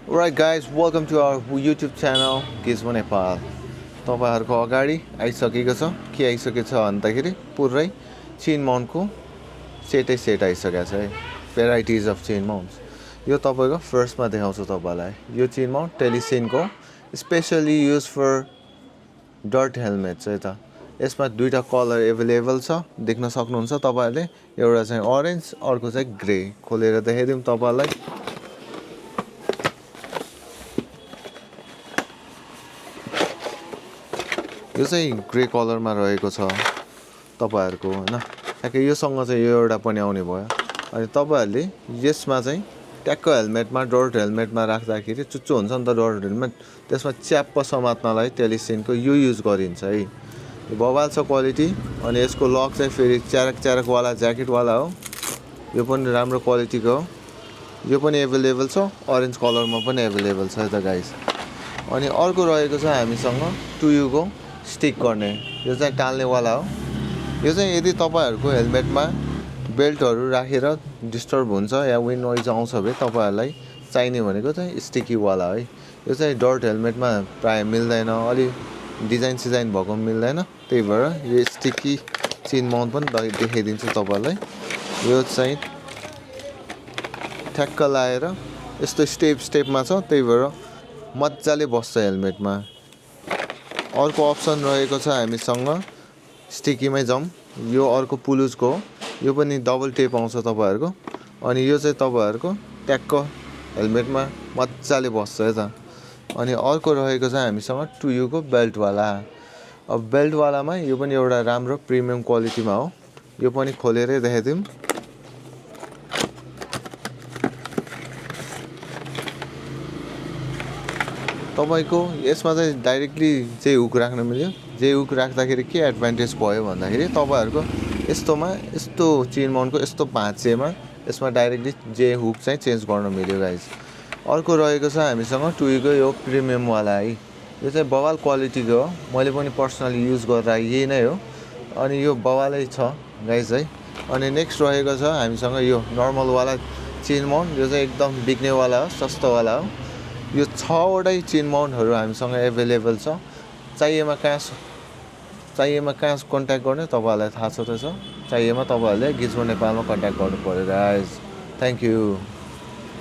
Alright guys, welcome to our YouTube channel Gizmo Nepal. तपाईहरुको अगाडि आइसकेको छ के आइसकेको छ भन्दाखेरि पुरै चेन माउन्टको सेट आइसकेको छ है भेराइटिज अफ चेन माउन्ट्स यो तपाईको फर्स्टमा देखाउँछु तपाईलाई यो चेन माउन्ट टेलिसिनको specially use for dirt helmet छ त यसमा दुईटा कलर अवेलेबल छ देख्न सक्नुहुन्छ तपाईहरुले एउटा चाहिँ ऑरेन्ज अर्को चाहिँ ग्रे खोलेर देखाइदिम तपाईलाई यो चाहिँ ग्रे कलरमा रहेको छ तपाईहरुको हैन ठ्याक्कै यो सँग चाहिँ यो एउटा पनि आउने भयो अनि तपाईहरुले यसमा चाहिँ ट्याक्क हेलमेटमा डर्ट हेलमेटमा राख्दाखेरि चुच्चो हुन्छ नि त डर्ट हेलमेट त्यसमा च्याप्प समात्नलाई टेलिसिनको यो युज गरिन्छ है यो बवाल छ क्वालिटी अनि यसको लक चाहिँ फेरि च्यारक वाला ज्याकेट वाला हो यो पनि राम्रो क्वालिटीको हो यो पनि अवेलेबल छ ऑरेन्ज कलरमा पनि अवेलेबल छ त गाइस अनि अर्को रहेको छ हामीसँग 2U को स्टिक गर्ने यो चाहिँ टाल्ने वाला हो यो चाहिँ यदि तपाईहरुको हेलमेटमा बेल्टहरु राखेर डिस्टर्ब हुन्छ या विन्ड नोइज आउँछ भने तपाईहरुलाई चाहिने भनेको चाहिँ स्टिकी वाला है यो चाहिँ डर्ट हेलमेटमा प्राय मिल्दैन अलि डिजाइन भएको मिल्दैन त्यही भएर यो स्टिकी चेन माउन्ट पनि देखाइदिन्छु तपाईहरुलाई यो चाहिँ ठ्याक्क लाएर यस्तो स्टेपमा छ त्यही भएर मज्जाले बस्छ हेलमेटमा अर्को अप्सन रहेको छ हामीसँग स्टिकीमै जम यो अर्को पुलुजको यो पनि डबल टेप आउँछ तपाईहरुको अनि यो चाहिँ तपाईहरुको ट्याक्क हेलमेटमा मज्जाले बस्छ है त अनि अर्को रहेको छ हामीसँग 2U को बेल्ट वाला अब बेल्ट वालामा यो पनि एउटा राम्रो प्रिमियम क्वालिटीमा हो यो पनि खोलेरै देखाइदिम तपाईको यसमा चाहिँ डाइरेक्टली जे हुक राख्न मिल्यो जे हुक राख्दाखेरि के एडभान्टेज भयो भन्दाखेरि तपाईहरुको यस्तोमा यस्तो चेन माउन्टको यस्तो भाँचेमा यसमा डाइरेक्टली जे हुक चाहिँ चेन्ज गर्न मिल्यो गाइस अर्को रहेको छ हामीसँग 2U को यो प्रिमियम वाला है यो चाहिँ बवाल क्वालिटीको हो मैले पनि पर्सनली युज गर्दा यही नै हो अनि यो बवालै छ गाइस है अनि नेक्स्ट रहेको छ हामीसँग यो नर्मल वाला चेन माउन्ट यो चाहिँ एकदम बिग्ने वाला हो सस्तो वाला हो यो 6 वटै चेन माउन्टहरु हामीसँग अवेलेबल छ चाहिएमा कहाँ कन्ट्याक्ट गर्ने तपाईहरुलाई थाहा छ त छ चाहिएमा तपाईहरुले गिजमो नेपालमा कन्ट्याक्ट गर्नु पर्यो गाइस थ्यांक यू